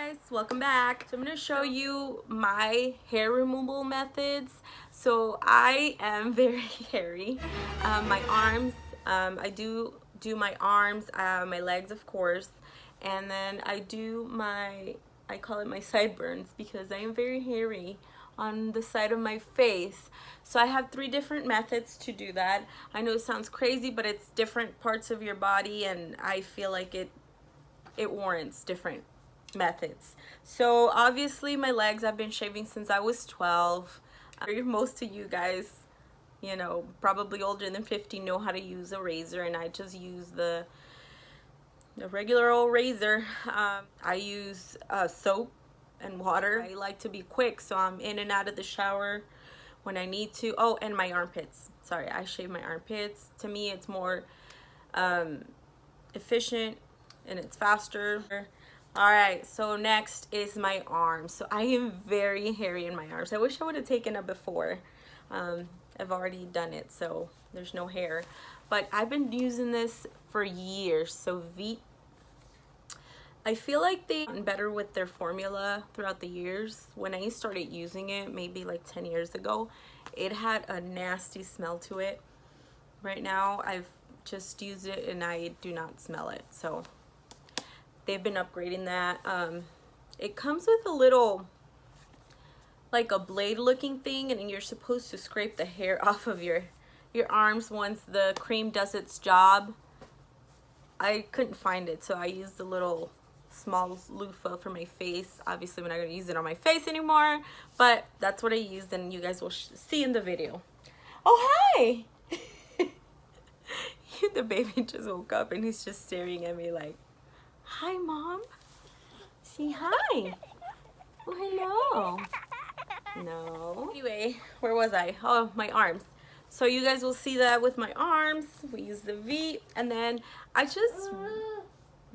guys, welcome back. So I'm going to show you my hair removal methods. So I am very hairy. My arms, I do my arms, my legs of course, and then I do I call it my sideburns because I am very hairy on the side of my face. So I have 3 different methods to do that. I know it sounds crazy, but it's different parts of your body, and I feel like it warrants different methods. So obviously my legs I've been shaving since I was 12. Most of you guys, you know, probably older than 50 know how to use a razor, and I just use the regular old razor. I use soap and water. I like to be quick, so I'm in and out of the shower when I need to. Oh, and my armpits. Sorry, I shave my armpits. To me, it's more efficient and it's faster. All right, so next is my arms. So I am very hairy in my arms. I wish I would have taken it before. I've already done it, so there's no hair. But I've been using this for years. So I feel like they've gotten better with their formula throughout the years. When I started using it, maybe like 10 years ago, it had a nasty smell to it. Right now, I've just used it and I do not smell it. So they've been upgrading that. It comes with a little, like a blade looking thing, and you're supposed to scrape the hair off of your arms once the cream does its job. I couldn't find it, so I used the little small loofah for my face. Obviously we're not going to use it on my face anymore, but that's what I used, and you guys will see in the video. Oh, hi! The baby just woke up and he's just staring at me like, hi, Mom. Say hi. Oh, hello. No. Anyway, where was I? Oh, my arms. So you guys will see that with my arms. We use the V. And then I just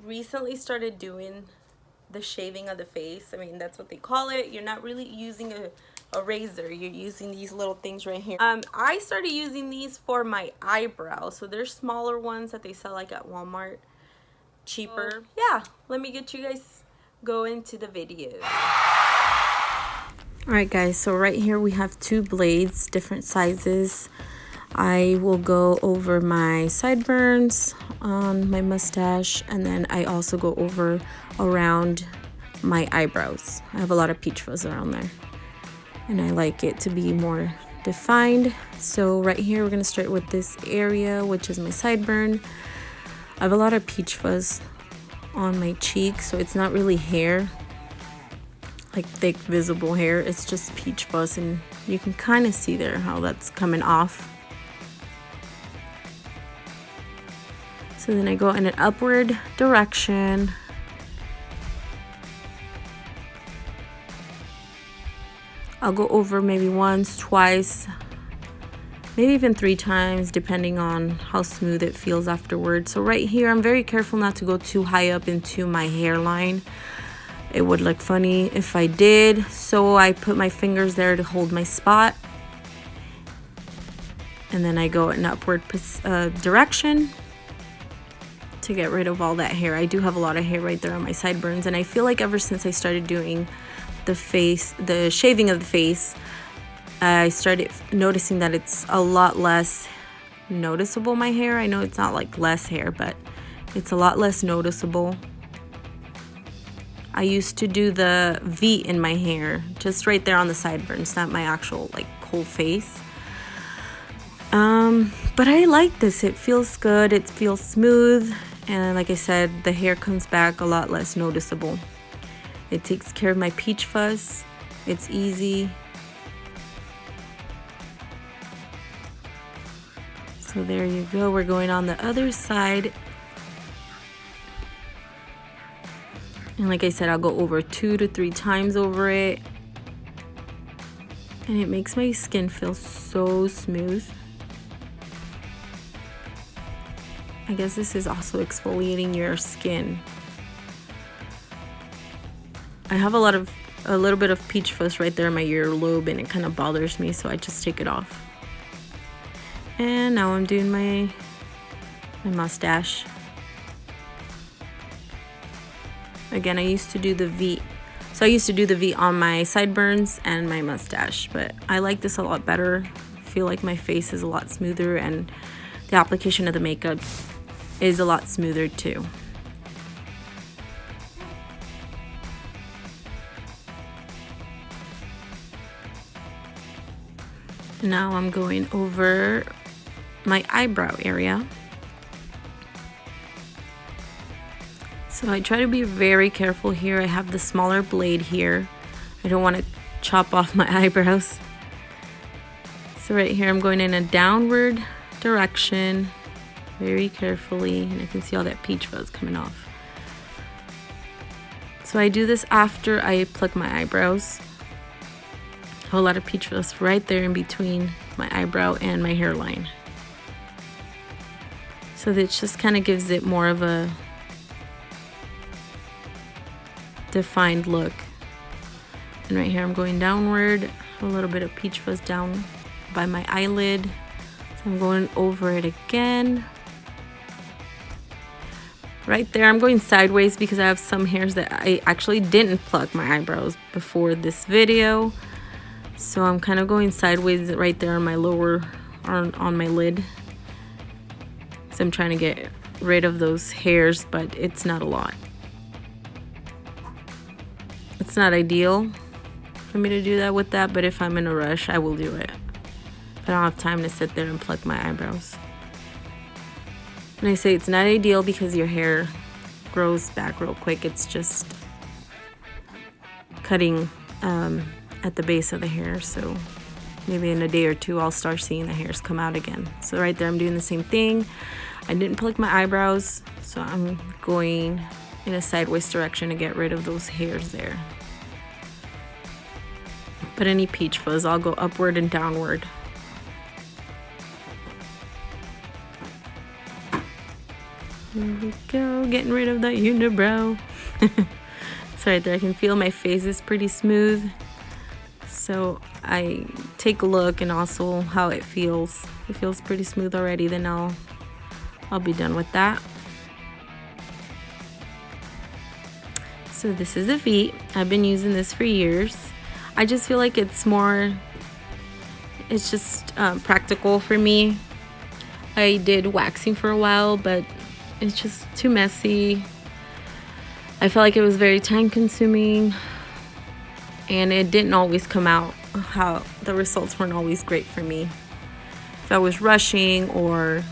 recently started doing the shaving of the face. I mean, that's what they call it. You're not really using a razor. You're using these little things right here. I started using these for my eyebrows. So they're smaller ones that they sell like at Walmart. Cheaper. Yeah, let me get you guys go into the video. Alright guys, so right here we have 2 blades, different sizes. I will go over my sideburns on my mustache, and then I also go over around my eyebrows. I have a lot of peach fuzz around there, and I like it to be more defined. So right here we're going to start with this area, which is my sideburn. I have a lot of peach fuzz on my cheek, so it's not really hair, like thick visible hair. It's just peach fuzz, and you can kind of see there how that's coming off. So then I go in an upward direction. I'll go over maybe once, twice, maybe even 3 times, depending on how smooth it feels afterwards. So right here, I'm very careful not to go too high up into my hairline. It would look funny if I did. So I put my fingers there to hold my spot. And then I go in an upward direction to get rid of all that hair. I do have a lot of hair right there on my sideburns. And I feel like ever since I started doing the shaving of the face, I started noticing that it's a lot less noticeable, my hair. I know it's not like less hair, but it's a lot less noticeable. I used to do the V in my hair, just right there on the sideburns, not my actual like whole face. But I like this. It feels good. It feels smooth. And like I said, the hair comes back a lot less noticeable. It takes care of my peach fuzz. It's easy. So there you go. We're going on the other side. And like I said, I'll go over 2 to 3 times over it. And it makes my skin feel so smooth. I guess this is also exfoliating your skin. I have a little bit of peach fuzz right there in my earlobe, and it kind of bothers me, so I just take it off. And now I'm doing my mustache. Again, I used to do the V So I used to do the V on my sideburns and my mustache, but I like this a lot better. I feel like my face is a lot smoother and the application of the makeup is a lot smoother too. Now I'm going over my eyebrow area. So I try to be very careful here. I have the smaller blade here. I don't want to chop off my eyebrows. So right here I'm going in a downward direction very carefully, and I can see all that peach fuzz coming off. So I do this after I pluck my eyebrows. A whole lot of peach fuzz right there in between my eyebrow and my hairline. So that just kind of gives it more of a defined look. And right here I'm going downward, a little bit of peach fuzz down by my eyelid. So I'm going over it again. Right there I'm going sideways because I have some hairs that I actually didn't pluck my eyebrows before this video. So I'm kind of going sideways right there on my lower, on my lid. So I'm trying to get rid of those hairs, but it's not a lot. It's not ideal for me to do that with that, but if I'm in a rush, I will do it. I don't have time to sit there and pluck my eyebrows. And I say it's not ideal because your hair grows back real quick. It's just cutting at the base of the hair, so maybe in a day or two I'll start seeing the hairs come out again. So right there I'm doing the same thing. I didn't pluck my eyebrows, so I'm going in a sideways direction to get rid of those hairs there. But any peach fuzz, I'll go upward and downward. There we go, getting rid of that unibrow. So right there I can feel my face is pretty smooth. So I take a look and also how it feels. It feels pretty smooth already, then I'll be done with that. So this is a V. I've been using this for years. I just feel like it's just practical for me. I did waxing for a while, but it's just too messy. I felt like it was very time consuming, and it didn't always come out how the results weren't always great for me. If I was rushing or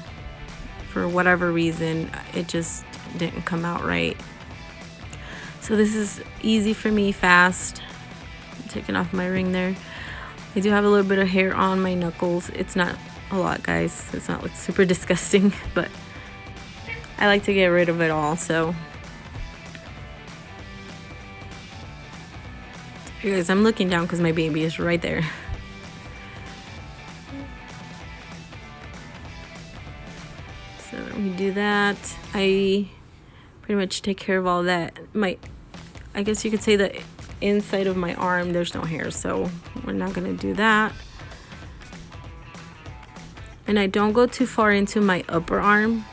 for whatever reason, it just didn't come out right. So this is easy for me, fast. I'm taking off my ring there. I do have a little bit of hair on my knuckles. It's not a lot, guys. It's not like super disgusting, but I like to get rid of it all, so. You guys, I'm looking down because my baby is right there. So we do that. I pretty much take care of all that. I guess you could say the inside of my arm, there's no hair, so we're not gonna do that. And I don't go too far into my upper arm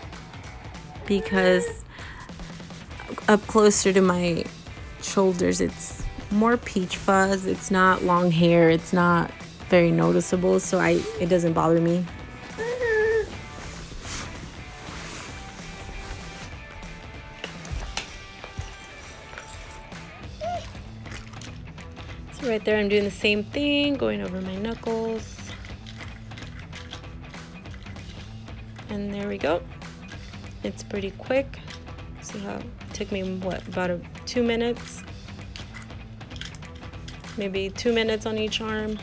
because up closer to my shoulders, it's more peach fuzz. It's not long hair. It's not very noticeable, so it doesn't bother me. So right there I'm doing the same thing, going over my knuckles. And there we go. It's pretty quick. See how it took me, what, about 2 minutes? Maybe 2 minutes on each arm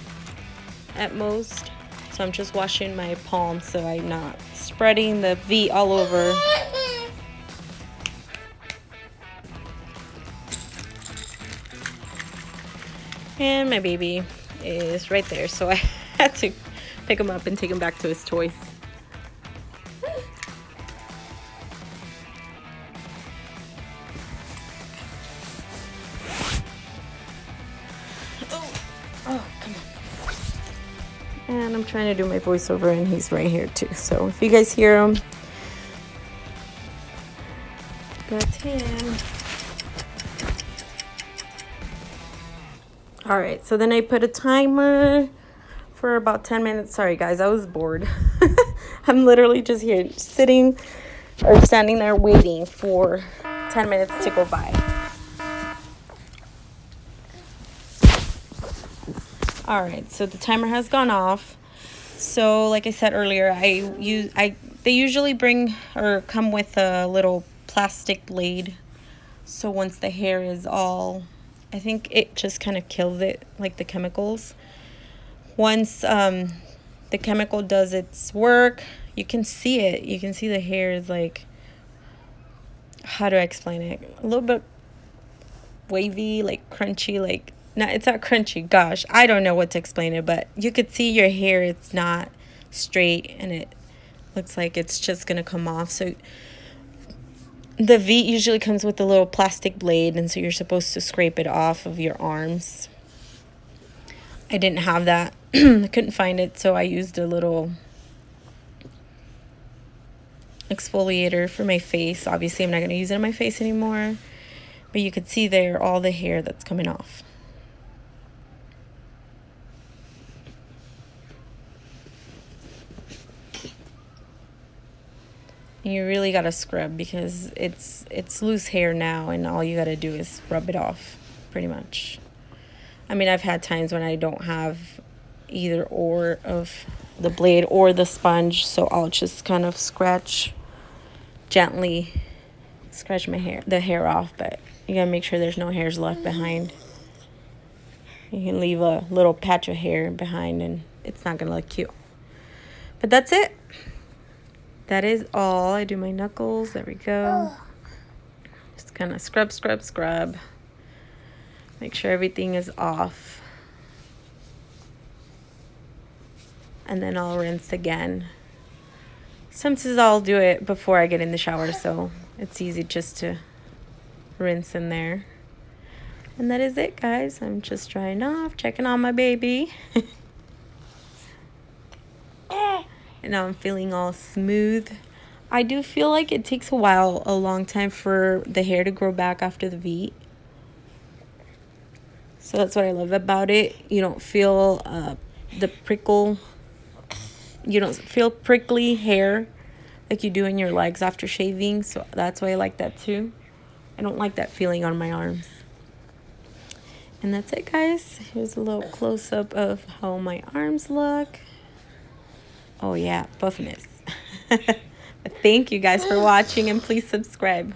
at most. So I'm just washing my palm so I'm not spreading the V all over. And my baby is right there, so I had to pick him up and take him back to his toys. And I'm trying to do my voiceover and he's right here too. So if you guys hear him, that's him. All right, so then I put a timer for about 10 minutes. Sorry, guys, I was bored. I'm literally just here sitting or standing there waiting for 10 minutes to go by. All right, so the timer has gone off. So like I said earlier, they usually bring or come with a little plastic blade. So once the hair is all, I think it just kind of kills it, like the chemicals. Once the chemical does its work, you can see it. You can see the hair is like, how do I explain it? A little bit wavy, like crunchy, like, no, it's not crunchy. Gosh, I don't know what to explain it, but you could see your hair. It's not straight, and it looks like it's just gonna come off. So the V usually comes with a little plastic blade, and so you're supposed to scrape it off of your arms. I didn't have that. I couldn't find it, so I used a little exfoliator for my face. Obviously, I'm not gonna use it on my face anymore, but you could see there all the hair that's coming off. You really got to scrub because it's loose hair now, and all you got to do is rub it off pretty much. I mean, I've had times when I don't have either or of the blade or the sponge, so I'll just kind of gently scratch the hair off, but you got to make sure there's no hairs left behind. You can leave a little patch of hair behind and it's not going to look cute. But that's it. That is all. I do my knuckles. There we go. Just kind of scrub. Make sure everything is off. And then I'll rinse again. Sometimes I'll do it before I get in the shower, so it's easy just to rinse in there. And that is it, guys. I'm just drying off, checking on my baby. And now I'm feeling all smooth. I do feel like it takes a long time for the hair to grow back after the V. So that's what I love about it. You don't feel the prickle. You don't feel prickly hair like you do in your legs after shaving. So that's why I like that too. I don't like that feeling on my arms. And that's it, guys. Here's a little close-up of how my arms look. Oh yeah, puffiness. Thank you guys for watching, and please subscribe.